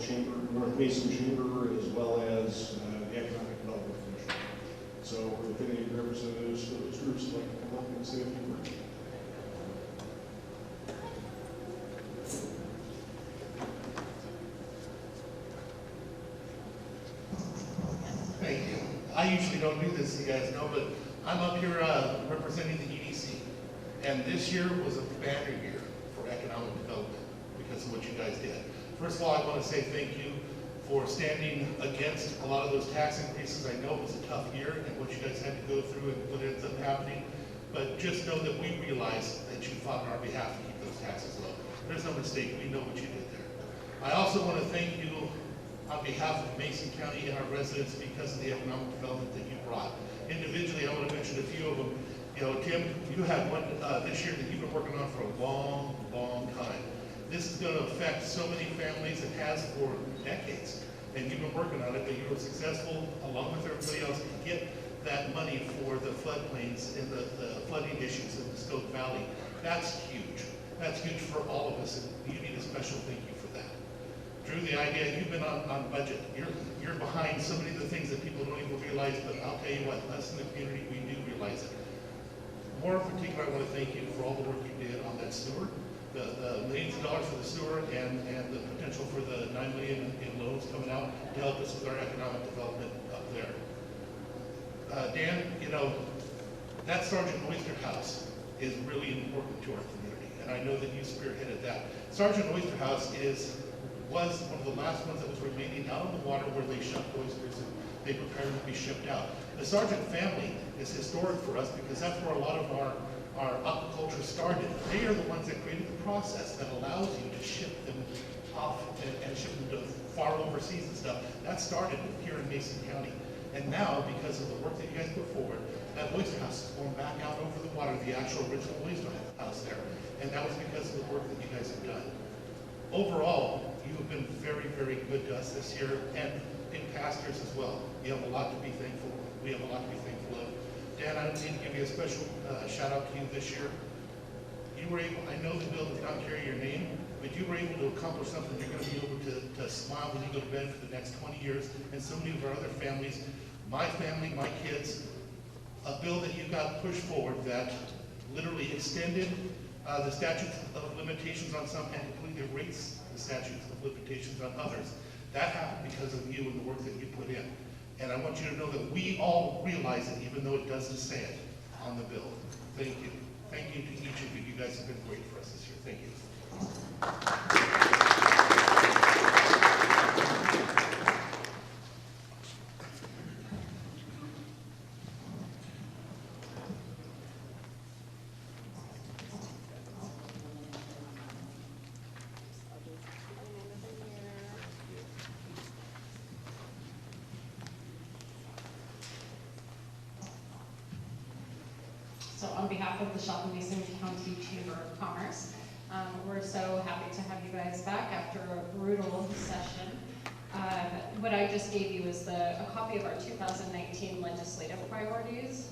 Chamber, North Mason Chamber, as well as the Economic Development Commission. So if any representatives of those groups would like to come up and say a few words. Thank you. I usually don't do this, you guys know, but I'm up here representing the EDC. And this year was a banner year for economic development because of what you guys did. First of all, I want to say thank you for standing against a lot of those tax increases. I know it was a tough year and what you guys had to go through and what ends up happening. But just know that we realize that you fought on our behalf to keep those taxes low. There's no mistake. We know what you did there. I also want to thank you on behalf of Mason County and our residents because of the economic development that you brought. Individually, I want to mention a few of them. You know, Tim, you have one this year that you've been working on for a long, long time. This is going to affect so many families. It has for decades. And you've been working on it, but you were successful, along with everybody else, to get that money for the floodplains and the flooding issues in the Stoke Valley. That's huge. That's huge for all of us, and you need a special thank you for that. Drew, the idea, you've been on budget. You're behind so many of the things that people don't even realize, but I'll tell you what, us in the community, we do realize it. More in particular, I want to thank you for all the work you did on that sewer, the millions of dollars for the sewer, and the potential for the $9 million in loans coming out to help us with our economic development up there. Dan, you know, that Sergeant Oyster House is really important to our community, and I know that you spearheaded that. Sergeant Oyster House was one of the last ones that was remaining out on the water where they shucked oysters and they prepared to be shipped out. The Sargent family is historic for us because that's where a lot of our aquaculture started. They are the ones that created the process that allows you to ship them off and ship them to far overseas and stuff. That started here in Mason County. And now, because of the work that you guys put forward, that oyster house is going back out over the water, the actual original oyster house there. And that was because of the work that you guys have done. Overall, you have been very, very good to us this year, and in past years as well. You have a lot to be thankful. We have a lot to be thankful of. Dan, I need to give you a special shout out to you this year. You were able, I know the bill does not carry your name, but you were able to accomplish something you're going to be able to smile when you go to bed for the next 20 years, and so many of our other families, my family, my kids, a bill that you got pushed forward that literally extended the statute of limitations on some and completely erased the statute of limitations on others. That happened because of you and the work that you put in. And I want you to know that we all realize it, even though it doesn't say it on the bill. Thank you. Thank you to each of you. You guys have been great for us this year. Thank you. So on behalf of the Shelton Mason County Chamber of Commerce, we're so happy to have you guys back after a brutal session. What I just gave you is a copy of our 2019 legislative priorities.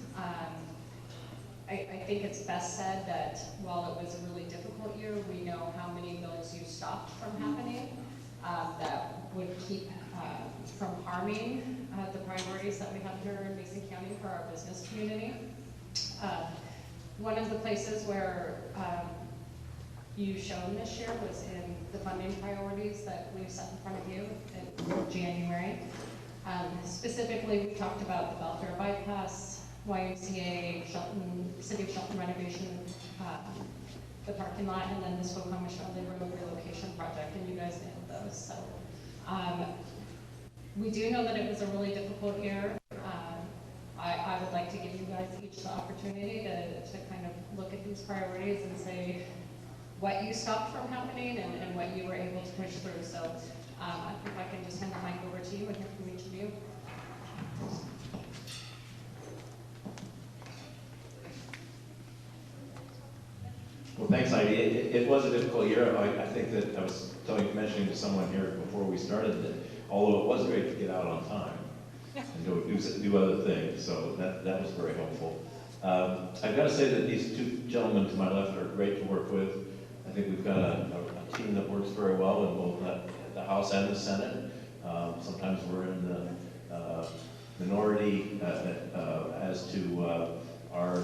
I think it's best said that while it was a really difficult year, we know how many bills you stopped from happening that would keep from harming the priorities that we have here in Mason County for our business community. One of the places where you shone this year was in the funding priorities that we set in front of you in January. Specifically, we talked about the Belfair Bypass, YMCA, City of Shelton renovation, the parking lot, and then the Skokomish-Valley Road relocation project, and you guys nailed those. So we do know that it was a really difficult year. I would like to give you guys each the opportunity to kind of look at these priorities and say what you stopped from happening and what you were able to push through. So I think I can just hand the mic over to you and hear from each of you. Well, thanks, Heidi. It was a difficult year. I think that I was mentioning to someone here before we started that although it was great to get out on time and do other things, so that was very helpful. I've got to say that these two gentlemen to my left are great to work with. I think we've got a team that works very well, and both the House and the Senate. Sometimes we're in the minority as to our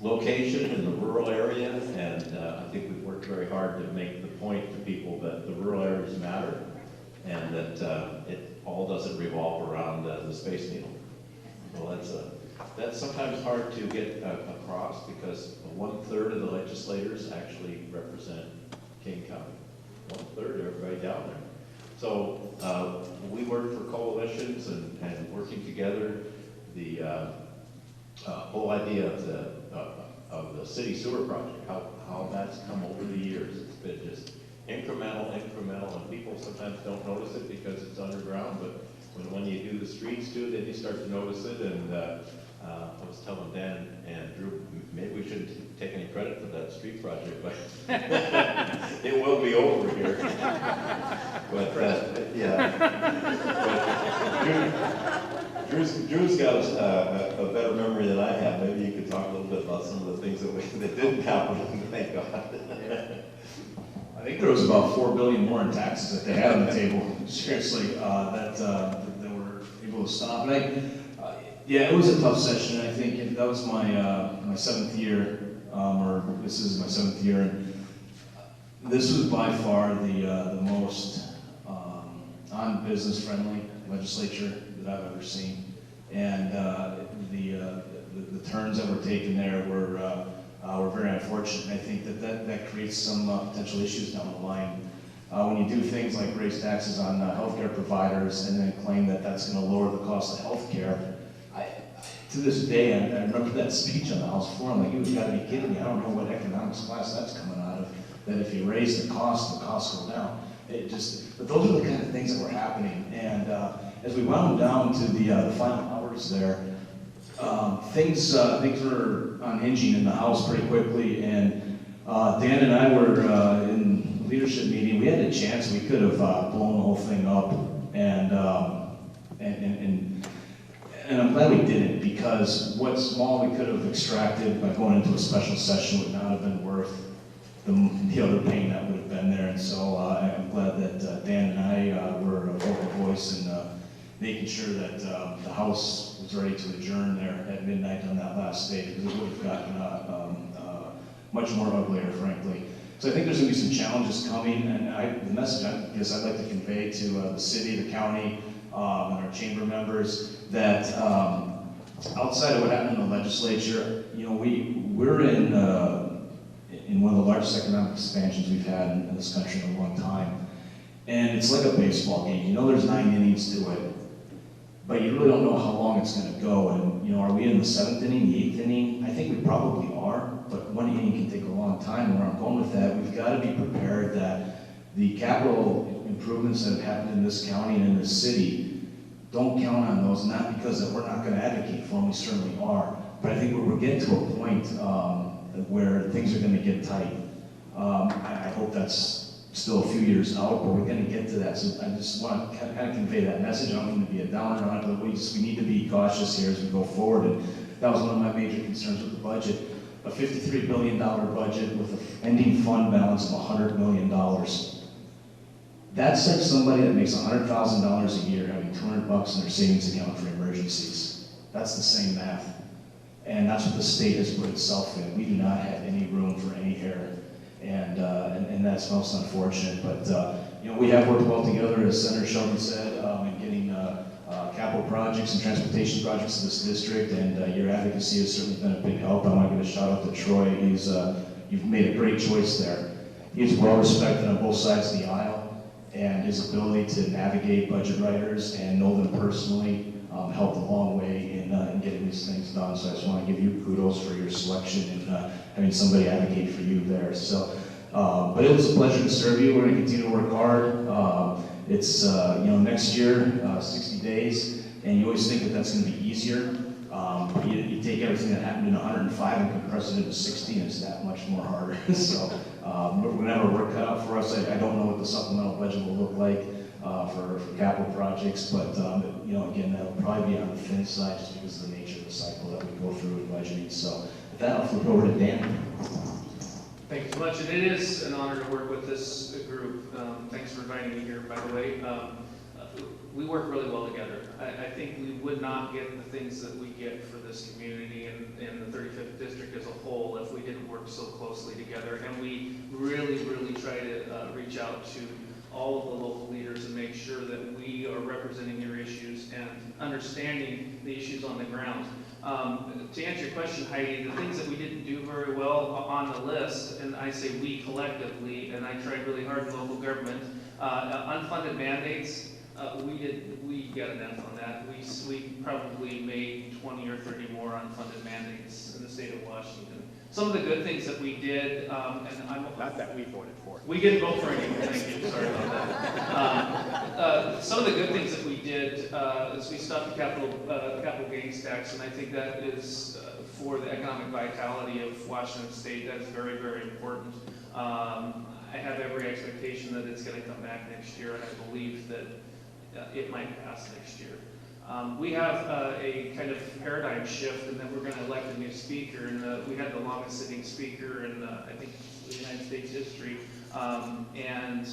location in the rural area, and I think we've worked very hard to make the point to people that the rural areas matter, and that it all doesn't revolve around the Space Needle. So that's sometimes hard to get across, because 1/3 of the legislators actually represent King County. 1/3 of everybody down there. So we work for coalitions and working together. The whole idea of the city sewer project, how that's come over the years. It's been just incremental, and people sometimes don't notice it because it's underground, but when you do the streets too, then you start to notice it. And I was telling Dan and Drew, maybe we shouldn't take any credit for that street project, but it will be over here. But yeah. But Drew's got a better memory than I have. Maybe you could talk a little bit about some of the things that didn't happen. Thank God. I think there was about $4 billion more in taxes that they had on the table. Seriously, that they were able to stop. And yeah, it was a tough session. I think that was my my 7th year, or this is my 7th year, and this was by far the most non-business friendly legislature that I've ever seen. And the turns that were taken there were very unfortunate. I think that creates some potential issues down the line. When you do things like raise taxes on healthcare providers and then claim that that's going to lower the cost of healthcare, to this day, I remember that speech on the House floor. I'm like, you've got to be kidding me. I don't know what economics class that's coming out of, that if you raise the costs go down. But those are the kind of things that were happening. And as we wound down to the final hours there, things were unhinging in the House pretty quickly. And Dan and I were in the leadership meeting. We had a chance. We could have blown the whole thing up. And I'm glad we didn't, because what small we could have extracted by going into a special session would not have been worth the other pain that would have been there. And so I'm glad that Dan and I were a vocal voice in making sure that the House was ready to adjourn there at midnight on that last day, because it would have gotten much more uglier, frankly. So I think there's going to be some challenges coming, and the message I guess I'd like to convey to the city, the county, and our chamber members, that outside of what happened in the legislature, we're in one of the largest economic expansions we've had in this country in a long time. And it's like a baseball game. There's 9 innings to it, but you really don't know how long it's going to go. And, are we in the 7th inning, the 8th inning? I think we probably are, but 1 inning can take a long time. And where I'm going with that, we've got to be prepared that the capital improvements that have happened in this county and in this city, don't count on those, not because that we're not going to advocate for them, we certainly are. But I think we're getting to a point where things are going to get tight. I hope that's still a few years out, but we're going to get to that. So I just want to kind of convey that message. I don't mean to be a downer on it, but we need to be cautious here as we go forward. And that was one of my major concerns with the budget. A $53 billion budget with an ending fund balance of $100 million. That's like somebody that makes $100,000 a year having $200 in their savings account for emergencies. That's the same math. And that's what the state has put itself in. We do not have any room for any error. And that's most unfortunate. But we have worked well together, as Senator Shelton said, in getting capital projects and transportation projects in this district. And your advocacy has certainly been a big help. I want to give a shout out to Troy. You've made a great choice there. He's well respected on both sides of the aisle. And his ability to navigate budget writers and know them personally helped a long way in getting these things done. So I just want to give you kudos for your selection and having somebody advocate for you there. So, but it was a pleasure to serve you. We're going to continue to work hard. It's next year, 60 days, and you always think that that's going to be easier. You take everything that happened in 105 and compress it into 60, and it's that much more harder. So we're going to have our work cut out for us. I don't know what the supplemental budget will look like for capital projects, but again, that'll probably be on the thin side just because of the nature of the cycle that we go through in budgeting. So with that, I'll flip over to Dan. Thank you so much, and it is an honor to work with this group. Thanks for inviting me here, by the way. We work really well together. I think we would not get the things that we get for this community and the 35th district as a whole if we didn't work so closely together. And we really, really try to reach out to all of the local leaders and make sure that we are representing your issues and understanding the issues on the ground. To answer your question, Heidi, the things that we didn't do very well on the list, and I say we collectively, and I tried really hard in local government, unfunded mandates, we got an F on that. We probably made 20 or 30 more unfunded mandates in the state of Washington. Some of the good things that we did, and I'm Not that we voted for. we didn't vote for anything, thank you, sorry about that. Some of the good things that we did is we stopped the capital gains tax, and I think that is for the economic vitality of Washington State, that's very, very important. I have every expectation that it's going to come back next year, and I believe that it might pass next year. We have a kind of paradigm shift in that we're going to elect a new speaker, and we had the longest sitting speaker in, I think, the United States history, and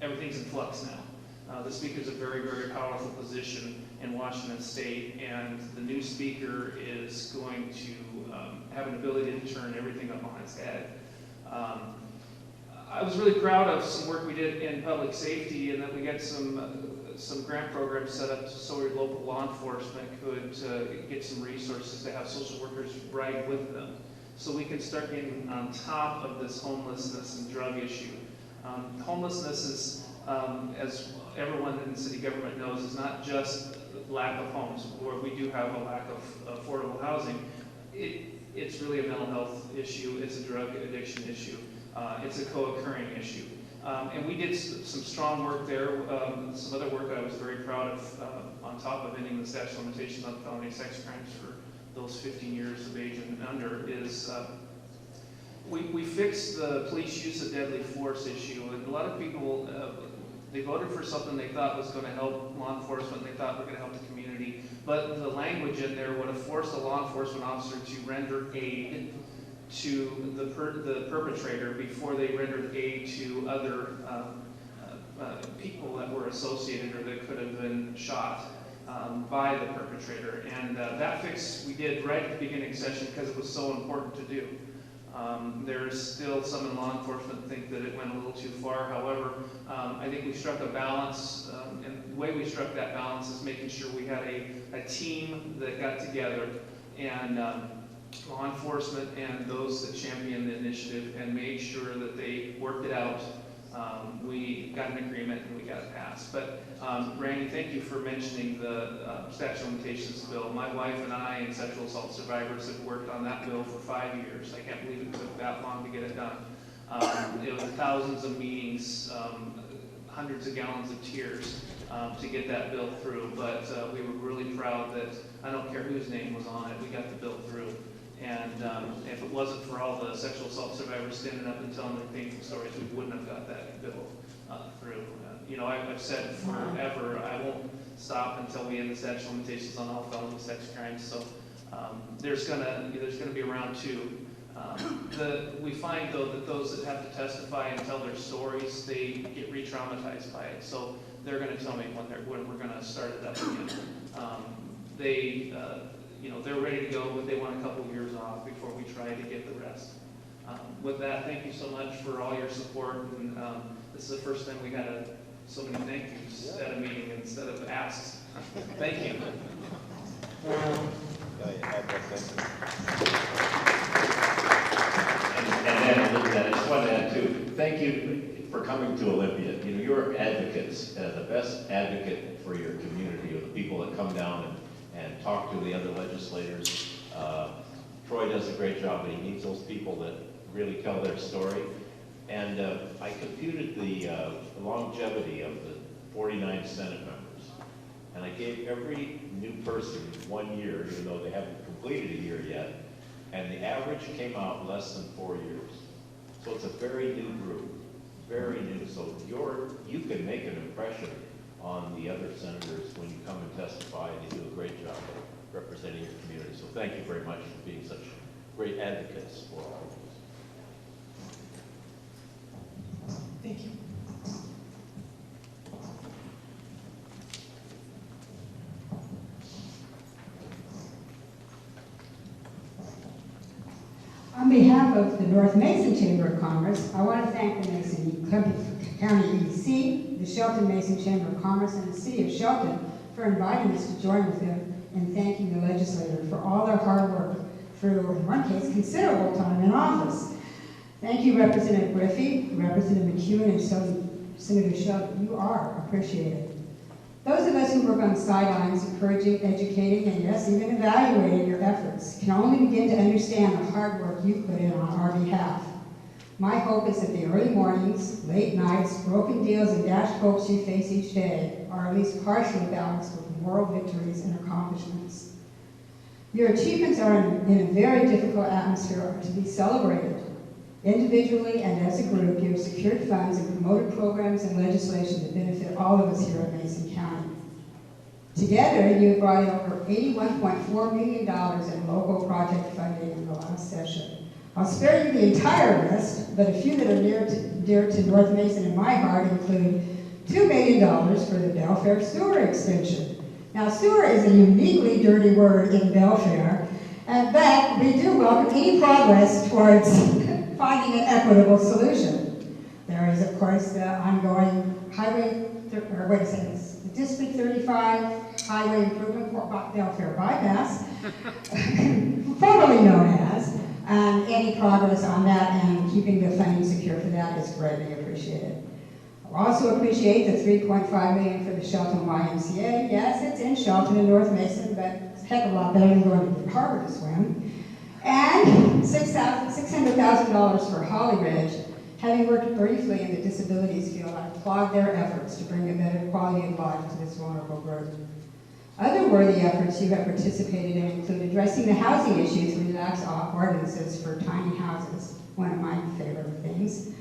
everything's in flux now. The speaker's a very, very powerful position in Washington State, and the new speaker is going to have an ability to turn everything up on its head. I was really proud of some work we did in public safety, and that we got some grant programs set up so local law enforcement could get some resources to have social workers ride with them, so we can start getting on top of this homelessness and drug issue. Homelessness is, as everyone in the city government knows, is not just lack of homes, where we do have a lack of affordable housing. It's really a mental health issue, it's a drug addiction issue, it's a co-occurring issue. And we did some strong work there. Some other work I was very proud of, on top of ending the statute of limitations on felony sex crimes for those 15 years of age and under, is we fixed the police use of deadly force issue. And a lot of people, they voted for something they thought was going to help law enforcement, they thought were going to help the community. But the language in there would have forced a law enforcement officer to render aid to the perpetrator before they rendered aid to other people that were associated or that could have been shot by the perpetrator. And that fix we did right at the beginning session because it was so important to do. There's still some in law enforcement think that it went a little too far. However, I think we struck a balance, and the way we struck that balance is making sure we had a team that got together, and law enforcement and those that championed the initiative and made sure that they worked it out. We got an agreement and we got it passed. But Randy, thank you for mentioning the statute of limitations bill. My wife and I and sexual assault survivors have worked on that bill for 5 years. I can't believe it took that long to get it done. It was thousands of meetings, hundreds of gallons of tears to get that bill through. But we were really proud that, I don't care whose name was on it, we got the bill through. And if it wasn't for all the sexual assault survivors standing up and telling their painful stories, we wouldn't have got that bill through. You know, I've said forever, I won't stop until we end the statute of limitations on all felony sex crimes. So there's gonna be round two. We find though that those that have to testify and tell their stories, they get re-traumatized by it. So they're gonna tell me when we're gonna start it up again. You know, they're ready to go, but they want a couple years off before we try to get the rest. With that, thank you so much for all your support. And this is the first time we had so many thank yous at a meeting instead of asks. Thank you. And I just wanted to add too, thank you for coming to Olympia. You know, you're advocates, the best advocate for your community, or the people that come down and talk to the other legislators. Troy does a great job, but he needs those people that really tell their story. And I computed the longevity of the 49 Senate members. And I gave every new person 1 year, even though they haven't completed a year yet. And the average came out less than 4 years. So it's a very new group, very new. So you can make an impression on the other senators when you come and testify, and you do a great job of representing your community. So thank you very much for being such great advocates for all of us. behalf of the North Mason Chamber of Commerce, I want to thank the Mason County EDC, the Shelton Mason Chamber of Commerce, and the City of Shelton for inviting us to join with them in thanking the legislator for all their hard work through, in one case, considerable time in office. Thank you, Representative Griffey, Representative McEwen, and Senator Shelton. You are appreciated. Those of us who work on the sidelines, encouraging, educating, and yes, even evaluating your efforts, can only begin to understand the hard work you put in on our behalf. My hope is that the early mornings, late nights, broken deals, and dashed hopes you face each day are at least partially balanced with moral victories and accomplishments. Your achievements are in a very difficult atmosphere to be celebrated. Individually and as a group, you have secured funds and promoted programs and legislation that benefit all of us here at Mason County. Together, you have brought in over $81.4 million in local project funding in the last session. I'll spare you the entire list, but a few that are dear to North Mason in my heart include $2 million for the Belfair sewer extension. Now, sewer is a uniquely dirty word in Belfair, but we do welcome any progress towards finding an equitable solution. There is, of course, the ongoing District 35 Highway Improvement Belfair Bypass, formerly known as, and any progress on that and keeping the funding secure for that is greatly appreciated. I also appreciate the $3.5 million for the Shelton YMCA. Yes, it's in Shelton and North Mason, but it's a heck of a lot better than going to Harbor to swim. And $600,000 for Holly Ridge. Having worked briefly in the disabilities field, I applaud their efforts to bring a better quality of life to this vulnerable group. Other worthy efforts you have participated in include addressing the housing issue through lax ordinances for tiny houses, one of my favorite things.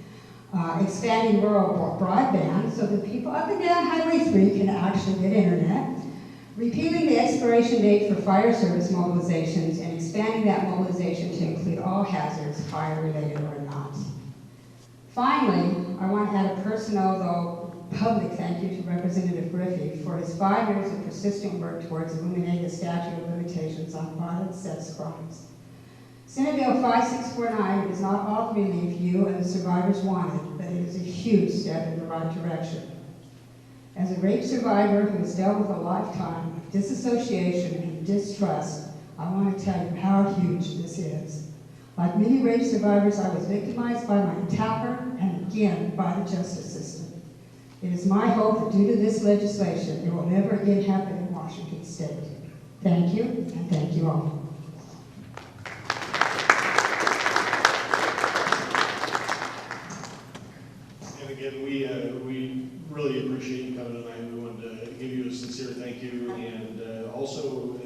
Expanding rural broadband so that people up and down Highway 3 can actually get internet. Repealing the expiration date for fire service mobilizations and expanding that mobilization to include all hazards, fire-related or not. Finally, I want to add a personal, though public thank you to Representative Griffey for his 5 years of persistent work towards eliminating the statute of limitations on violent sex crimes. Senate Bill 5649 is not all the relief you and the survivors wanted, but it is a huge step in the right direction. As a rape survivor who has dealt with a lifetime of disassociation and distrust, I want to tell you how huge this is. Like many rape survivors, I was victimized by my attacker and again by the justice system. It is my hope that due to this legislation, it will never again happen in Washington State. Thank you, and thank you all. And again, we really appreciate you coming tonight. We wanted to give you a sincere thank you, and also,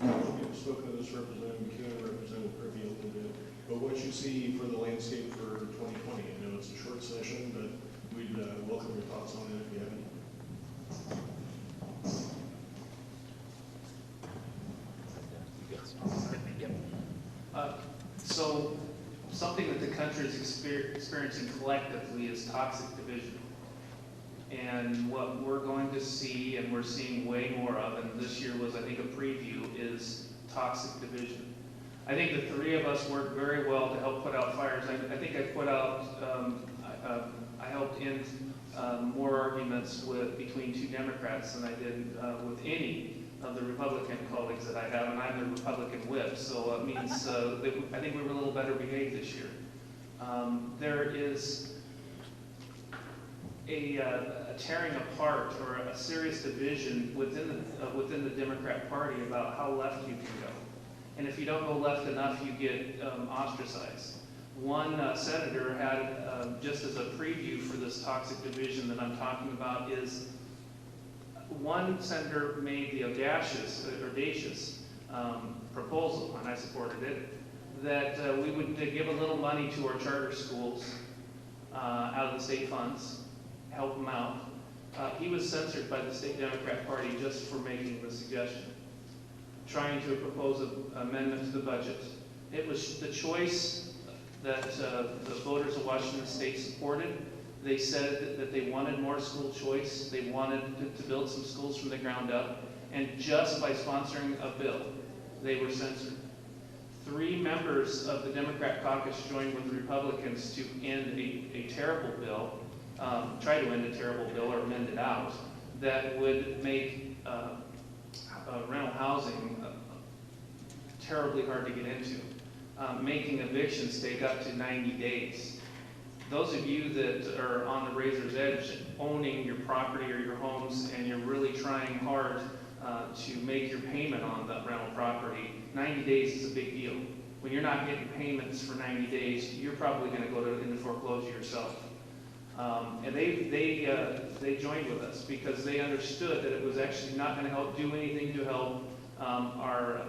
I've spoken to this Representative McEwen, Representative Griffey a little bit, but what you see for the landscape for 2020. I know it's a short session, but we'd welcome your thoughts on it if you have any. So something that the country is experiencing collectively is toxic division. And what we're going to see, and we're seeing way more of, and this year was, I think, a preview, is toxic division. I think the three of us worked very well to help put out fires. I think I put out, I helped end more arguments between 2 Democrats than I did with any of the Republican colleagues that I have, and I'm the Republican whip, so it means I think we were a little better behaved this year. There is a tearing apart or a serious division within the Democrat Party about how left you can go. And if you don't go left enough, you get ostracized. One senator had, just as a preview for this toxic division that I'm talking about, is one senator made the audacious proposal, and I supported it, that we would give a little money to our charter schools out of the state funds, help them out. He was censored by the state Democrat Party just for making the suggestion, trying to propose an amendment to the budget. It was the choice that the voters of Washington State supported. They said that they wanted more school choice. They wanted to build some schools from the ground up. And just by sponsoring a bill, they were censored. 3 members of the Democrat caucus joined with the Republicans to end a terrible bill, try to end a terrible bill or amend it out, that would make rental housing terribly hard to get into, making evictions take up to 90 days. Those of you that are on the razor's edge owning your property or your homes and you're really trying hard to make your payment on the rental property, 90 days is a big deal. When you're not getting payments for 90 days, you're probably going to go into foreclosure yourself. And they joined with us because they understood that it was actually not going to do anything to help our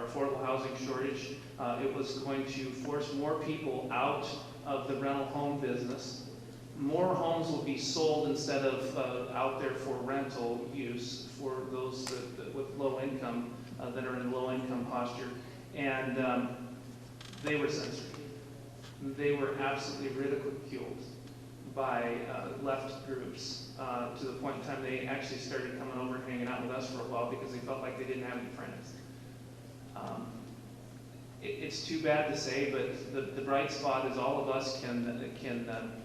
affordable housing shortage. It was going to force more people out of the rental home business. More homes will be sold instead of out there for rental use for those with low income, that are in low income posture. And they were censored. They were absolutely ridiculed by left groups to the point in time they actually started coming over and hanging out with us for a while because they felt like they didn't have any friends. It's too bad to say, but the bright spot is all of us can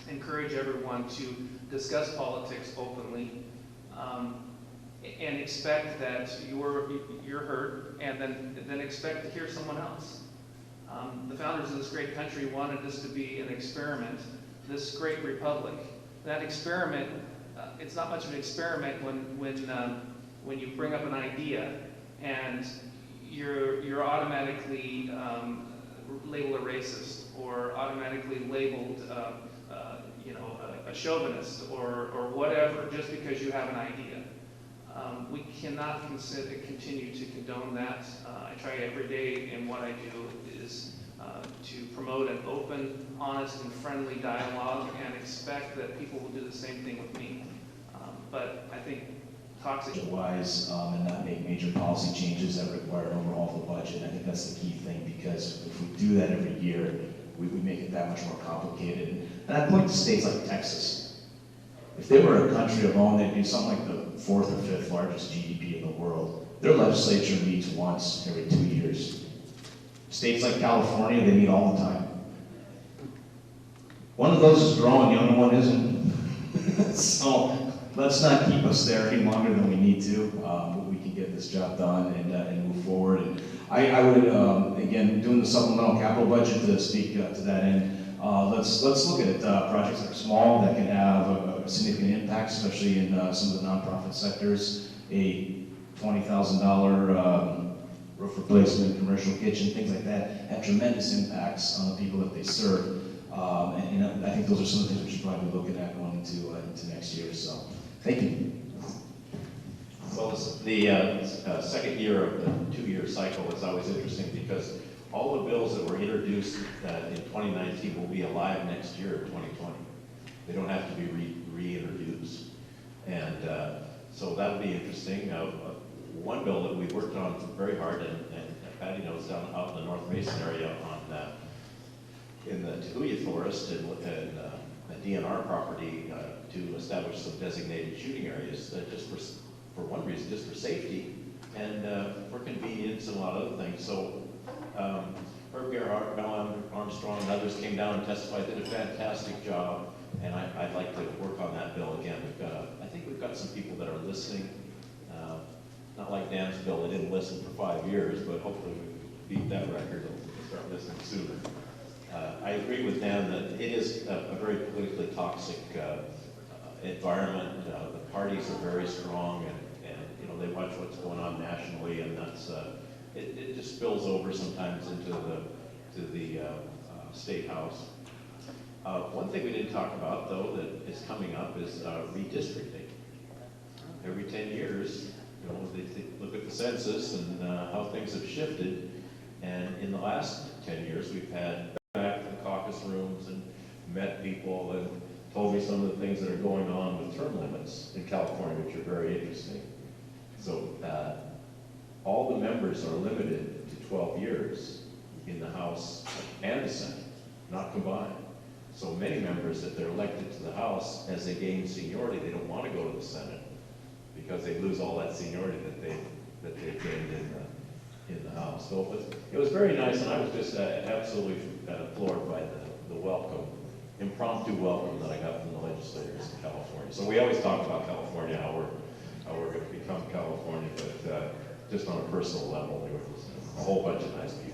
encourage everyone to discuss politics openly and expect that you're heard, and then expect to hear someone else. The founders of this great country wanted this to be an experiment, this great republic. That experiment, it's not much of an experiment when you bring up an idea and you're automatically labeled a racist or automatically labeled a chauvinist or whatever just because you have an idea. We cannot continue to condone that. I try every day, and what I do is to promote an open, honest, and friendly dialogue and expect that people will do the same thing with me. But I think toxic wise and not make major policy changes that require an overhaul of the budget. I think that's the key thing, because if we do that every year, we make it that much more complicated. And I point to states like Texas. If they were a country alone, they'd do something like the 4th or 5th largest GDP in the world. Their legislature meets once every 2 years. States like California, they meet all the time. One of those is growing, the other one isn't. So let's not keep us there any longer than we need to. We can get this job done and move forward. And I would, again, doing the supplemental capital budget to speak to that end, let's look at projects that are small that can have a significant impact, especially in some of the nonprofit sectors. A $20,000 roof replacement, commercial kitchen, things like that, have tremendous impacts on the people that they serve. And I think those are some of the things we should probably be looking at going into next year. So, thank you. Well, the second year of the 2-year cycle is always interesting because all the bills that were introduced in 2019 will be alive next year in 2020. They don't have to be reintroduced. And so that'll be interesting. One bill that we worked on very hard, and Patty knows, down out in the North Mason area in the Tahuya Forest and a DNR property to establish some designated shooting areas, just for one reason, just for safety and for convenience and a lot of other things. So Herb Gerhardt, Mel Armstrong, and others came down and testified, did a fantastic job, and I'd like to work on that bill again. I think we've got some people that are listening. Not like Dan's bill, they didn't listen for 5 years, but hopefully we beat that record and start listening sooner. I agree with Dan that it is a very politically toxic environment. The parties are very strong, and they watch what's going on nationally, and that's it just spills over sometimes into the state house. One thing we didn't talk about, though, that is coming up is redistricting. Every 10 years, they look at the census and how things have shifted, and in the last 10 years, we've had back to the caucus rooms and met people and told me some of the things that are going on with term limits in California, which are very interesting. So all the members are limited to 12 years in the House and the Senate, not combined. So many members, if they're elected to the House, as they gain seniority, they don't want to go to the Senate because they lose all that seniority that they've gained in the House. So it was very nice, and I was just absolutely floored by the welcome, impromptu welcome that I got from the legislators in California. So we always talk about California, how we're going to become California, but just on a personal level, there was a whole bunch of nice people.